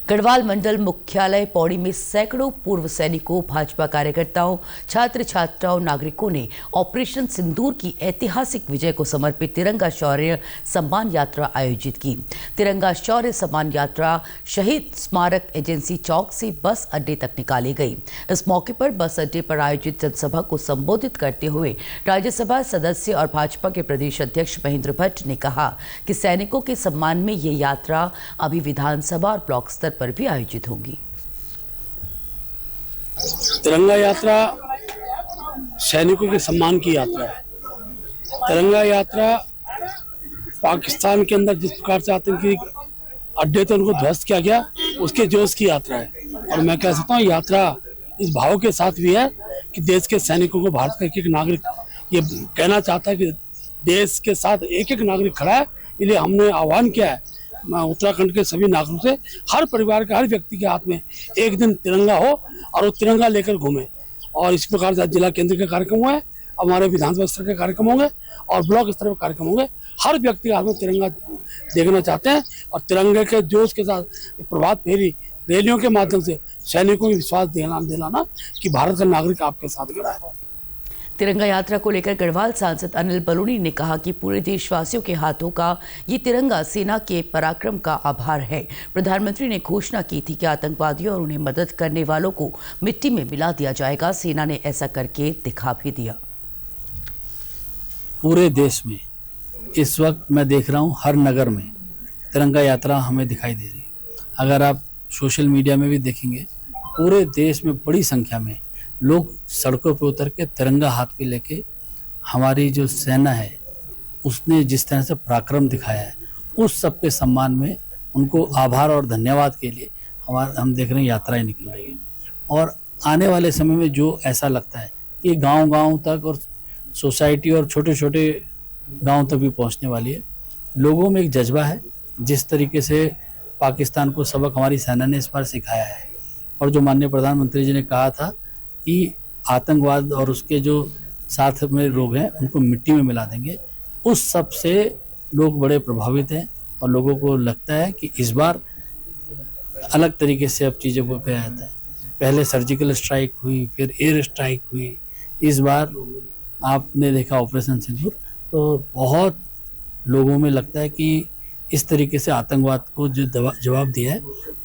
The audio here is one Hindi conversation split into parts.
गढ़वाल मंडल मुख्यालय पौड़ी में सैकड़ों पूर्व सैनिकों, भाजपा कार्यकर्ताओं, छात्र छात्राओं, नागरिकों ने ऑपरेशन सिंदूर की ऐतिहासिक विजय को समर्पित तिरंगा शौर्य सम्मान यात्रा आयोजित की। तिरंगा शौर्य सम्मान यात्रा शहीद स्मारक एजेंसी चौक से बस अड्डे तक निकाली गई। इस मौके पर बस अड्डे पर आयोजित जनसभा को संबोधित करते हुए राज्यसभा सदस्य और भाजपा के प्रदेश अध्यक्ष महेंद्र भट्ट ने कहा कि सैनिकों के सम्मान में ये यात्रा अभी विधानसभा और ब्लॉक स्तर पर भी आयोजित होगी। तिरंगा यात्रा सैनिकों के सम्मान की यात्रा है। तिरंगा यात्रा पाकिस्तान के अंदर जिस प्रकार से आतंकी अड्डे थे उनको ध्वस्त किया गया, उसके जोश की यात्रा है। और मैं कह सकता हूँ यात्रा इस भाव के साथ भी है कि देश के सैनिकों को भारत का एक नागरिक ये कहना चाहता है कि देश के साथ एक एक नागरिक खड़ा है। इसलिए हमने आह्वान किया है उत्तराखंड के सभी नागरिकों से, हर परिवार के हर व्यक्ति के हाथ में एक दिन तिरंगा हो और वो तिरंगा लेकर घूमे। और इस प्रकार से जिला केंद्र के कार्यक्रम हुए, हमारे विधानसभा स्तर के कार्यक्रम होंगे और ब्लॉक स्तर के कार्यक्रम होंगे। हर व्यक्ति के हाथ में तिरंगा देखना चाहते हैं और तिरंगे के जोश के साथ प्रभात फेरी रैलियों के माध्यम से सैनिकों को विश्वास दिलाना कि भारत का नागरिक आपके साथ खड़ा है। तिरंगा यात्रा को लेकर गढ़वाल सांसद अनिल बलूनी ने कहा कि पूरे देशवासियों के हाथों का ये तिरंगा सेना के पराक्रम का आभार है। प्रधानमंत्री ने घोषणा की थी कि आतंकवादियों और उन्हें मदद करने वालों को मिट्टी में मिला दिया जाएगा। सेना ने ऐसा करके दिखा भी दिया। पूरे देश में इस वक्त मैं देख रहा हूँ हर नगर में तिरंगा यात्रा हमें दिखाई दे रही है। अगर आप सोशल मीडिया में भी देखेंगे पूरे देश में बड़ी संख्या में लोग सड़कों पर उतर के तिरंगा हाथ पे लेके हमारी जो सेना है उसने जिस तरह से पराक्रम दिखाया है उस सब के सम्मान में उनको आभार और धन्यवाद के लिए हम देख रहे हैं यात्राएं निकल रही है। और आने वाले समय में जो ऐसा लगता है ये गांव-गांव तक और सोसाइटी और छोटे-छोटे गांव तक भी पहुंचने वाली है। लोगों में एक जज्बा है, जिस तरीके से पाकिस्तान को सबक हमारी सेना ने इस बार सिखाया है। और जो माननीय प्रधानमंत्री जी ने कहा था कि आतंकवाद और उसके जो साथ में लोग हैं उनको मिट्टी में मिला देंगे, उस सब से लोग बड़े प्रभावित हैं और लोगों को लगता है कि इस बार अलग तरीके से अब चीज़ों को किया जाता है। पहले सर्जिकल स्ट्राइक हुई, फिर एयर स्ट्राइक हुई, इस बार आपने देखा ऑपरेशन सिंदूर। तो बहुत लोगों में लगता है कि इस तरीके से आतंकवाद को जो जवाब दिया है।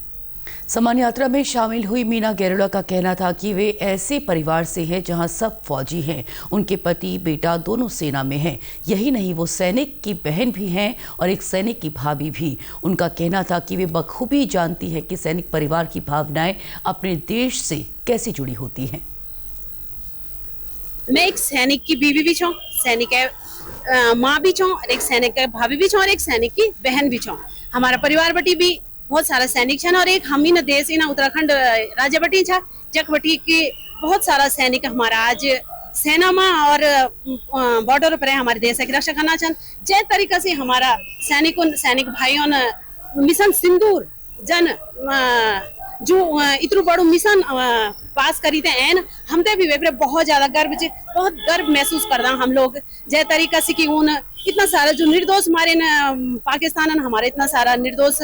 सम्मान यात्रा में शामिल हुई मीना गेरुड़ा का कहना था कि वे ऐसे परिवार से हैं जहां सब फौजी हैं। उनके पति बेटा दोनों सेना में हैं। यही नहीं, वो सैनिक की बहन भी हैं और एक सैनिक की भाभी भी। उनका कहना था कि वे बखूबी जानती हैं कि सैनिक परिवार की भावनाएं अपने देश से कैसे जुड़ी होती हैं। मैं एक सैनिक की बीवी भी छूँ, सैनिक के माँ भी छूँ, एक सैनिक के भाभी भी छूँ और एक सैनिक की बहन भी छूँ। हमारा परिवार बटी भी बहुत सारा सैनिक छन और एक हम ही न देश ही ना उत्तराखंड राज्य बटी छा जख बटी की बहुत सारा सैनिक हमारा आज सेना में और बॉर्डर पर हमारे देश की रक्षा करना छन। जै तरीका से हमारा सैनिक भाइयों ने मिशन सिंदूर जन जो इतरू बड़ो मिशन पास करी थे एन हमते भी वे बहुत ज्यादा बहुत गर्व महसूस करदा हम लोग। जै तरीका से कि उन इतना सारा जो निर्दोष मारे न पाकिस्तान हमारे इतना सारा निर्दोष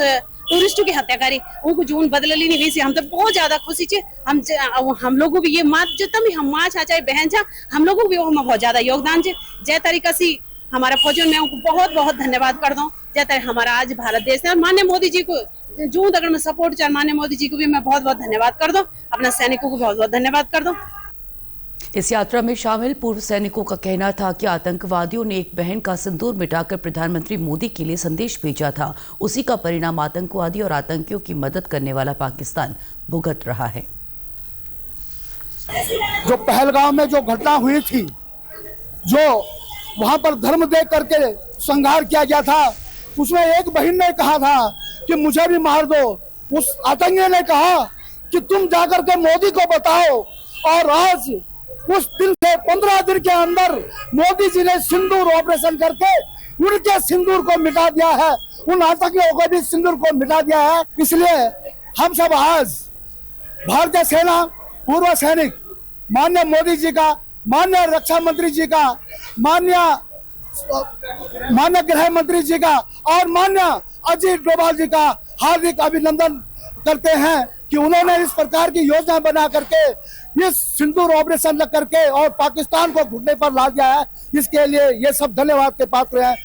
टूरिस्टों की हत्या करी उनको जून बदल ली नहीं हम तो बहुत ज्यादा खुशी छे। हम लोगों भी ये माँ जितना भी हम माँ चाहे बहन छा हम लोगों भी वो बहुत ज्यादा योगदान छे। जै तरीका से हमारा फौजियों में उनको बहुत बहुत धन्यवाद कर दूं। जै तरह हमारा आज भारत देश है, माननीय मोदी जी को जो अगर मैं सपोर्ट चाह माननीय मोदी जी को भी मैं बहुत बहुत धन्यवाद कर दूं, अपने सैनिकों को बहुत बहुत धन्यवाद कर दूं। इस यात्रा में शामिल पूर्व सैनिकों का कहना था कि आतंकवादियों ने एक बहन का सिंदूर मिटाकर प्रधानमंत्री मोदी के लिए संदेश भेजा था। उसी का परिणाम आतंकवादी और आतंकियों की मदद करने वाला पाकिस्तान भुगत रहा है। जो पहलगाम में जो घटना हुई थी, जो वहां पर धर्म देख करके संहार किया गया था, उसमें एक बहन ने कहा था कि मुझे भी मार दो। उस आतंकी ने कहा कि तुम जाकर के मोदी को बताओ। और आज उस दिन से 15 दिन के अंदर मोदी जी ने सिंदूर ऑपरेशन करके उनके सिंदूर को मिटा दिया है, उन आतंकियों को भी सिंदूर को मिटा दिया है। इसलिए हम सब आज भारतीय सेना पूर्व सैनिक माननीय मोदी जी का, माननीय रक्षा मंत्री जी का, माननीय गृह मंत्री जी का और माननीय अजीत डोभाल जी का हार्दिक अभिनंदन करते हैं कि उन्होंने इस प्रकार की योजना बना करके इस सिंदूर ऑपरेशन करके और पाकिस्तान को घुटने पर ला दिया है। इसके लिए ये सब धन्यवाद के पात्र हैं।